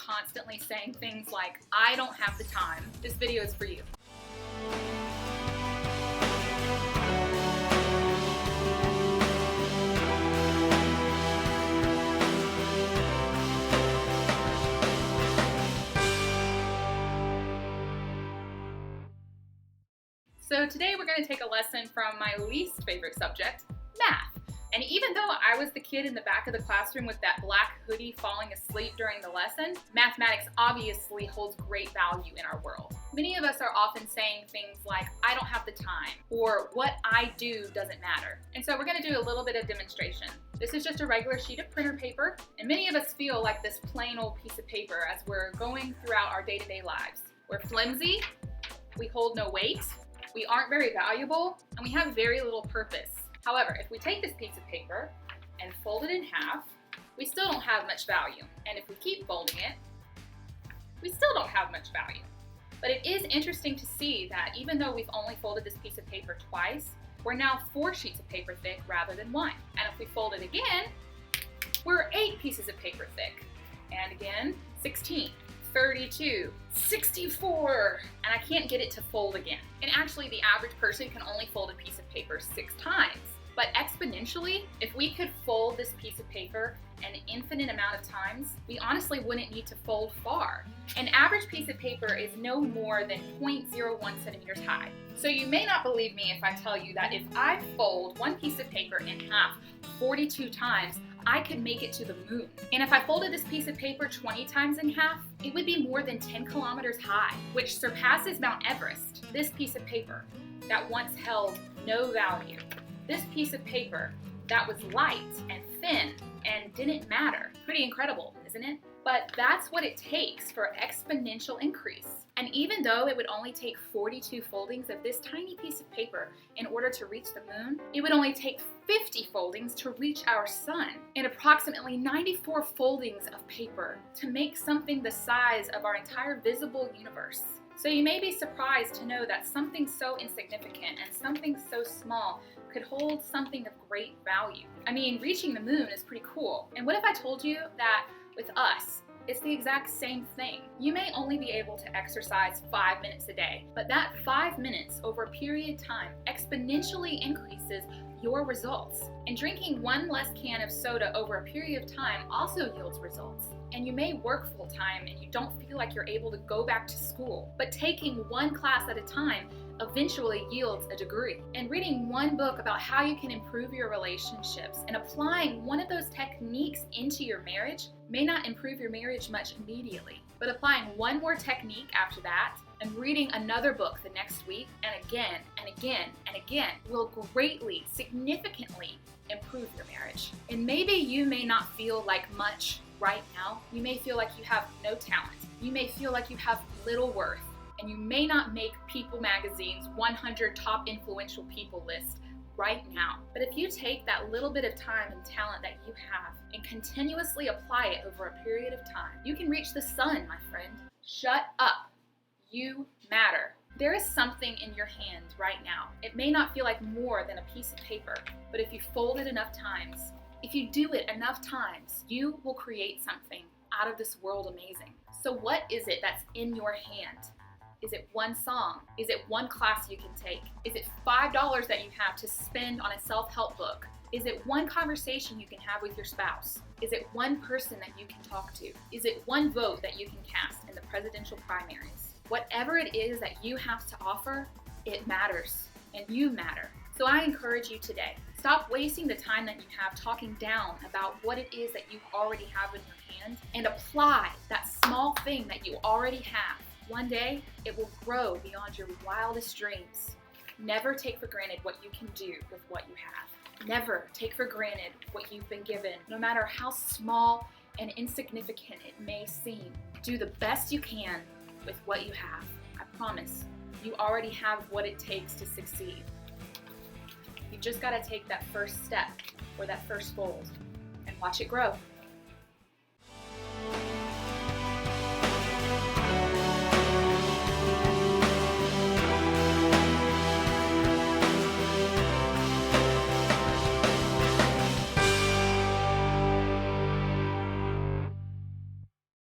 constantly saying things like, I don't have the time, this video is for you. So today we're going to take a lesson from my least favorite subject, math. And even though I was the kid in the back of the classroom with that black hoodie falling asleep during the lesson, mathematics obviously holds great value in our world. Many of us are often saying things like, I don't have the time, or what I do doesn't matter. And so we're going to do a little bit of demonstration. This is just a regular sheet of printer paper, and many of us feel like this plain old piece of paper as we're going throughout our day-to-day lives. We're flimsy, we hold no weight, we aren't very valuable, and we have very little purpose. However, if we take this piece of paper and fold it in half, we still don't have much value. And if we keep folding it, we still don't have much value. But it is interesting to see that even though we've only folded this piece of paper twice, we're now 4 sheets of paper thick rather than 1. And if we fold it again, we're 8 pieces of paper thick. And again, 16. 32, 64, and I can't get it to fold again. And actually, the average person can only fold a piece of paper 6 times. But exponentially, if we could fold this piece of paper an infinite amount of times, we honestly wouldn't need to fold far. An average piece of paper is no more than 0.01 centimeters high. So you may not believe me if I tell you that if I fold one piece of paper in half 42 times, I could make it to the moon. And if I folded this piece of paper 20 times in half, it would be more than 10 kilometers high, which surpasses Mount Everest. This piece of paper that once held no value. This piece of paper that was light and thin and didn't matter. Pretty incredible, isn't it? But that's what it takes for exponential increase. And even though it would only take 42 foldings of this tiny piece of paper in order to reach the moon, it would only take 50 foldings to reach our sun, and approximately 94 foldings of paper to make something the size of our entire visible universe. So you may be surprised to know that something so insignificant and something so small could hold something of great value. I mean, reaching the moon is pretty cool. And what if I told you that with us, it's the exact same thing? You may only be able to exercise 5 minutes a day, but that 5 minutes over a period of time exponentially increases your results. And drinking 1 less can of soda over a period of time also yields results. And you may work full time and you don't feel like you're able to go back to school, but taking 1 class at a time eventually yields a degree. And reading 1 book about how you can improve your relationships and applying one of those techniques into your marriage may not improve your marriage much immediately, but applying 1 more technique after that and reading another book the next week and again and again and again will greatly, significantly improve your marriage. And maybe you may not feel like much right now. You may feel like you have no talent. You may feel like you have little worth. And you may not make People Magazine's 100 top influential people list right now. But if you take that little bit of time and talent that you have and continuously apply it over a period of time, you can reach the sun, my friend. Shut up. You matter. There is something in your hand right now. It may not feel like more than a piece of paper, but if you fold it enough times, if you do it enough times, you will create something out of this world amazing. So what is it that's in your hand? Is it 1 song? Is it 1 class you can take? Is it $5 that you have to spend on a self-help book? Is it 1 conversation you can have with your spouse? Is it 1 person that you can talk to? Is it 1 vote that you can cast in the presidential primaries? Whatever it is that you have to offer, it matters, and you matter. So I encourage you today, stop wasting the time that you have talking down about what it is that you already have in your hand and apply that small thing that you already have. One day, it will grow beyond your wildest dreams. Never take for granted what you can do with what you have. Never take for granted what you've been given, no matter how small and insignificant it may seem. Do the best you can with what you have. I promise, you already have what it takes to succeed. You just gotta take that first step or that first fold and watch it grow.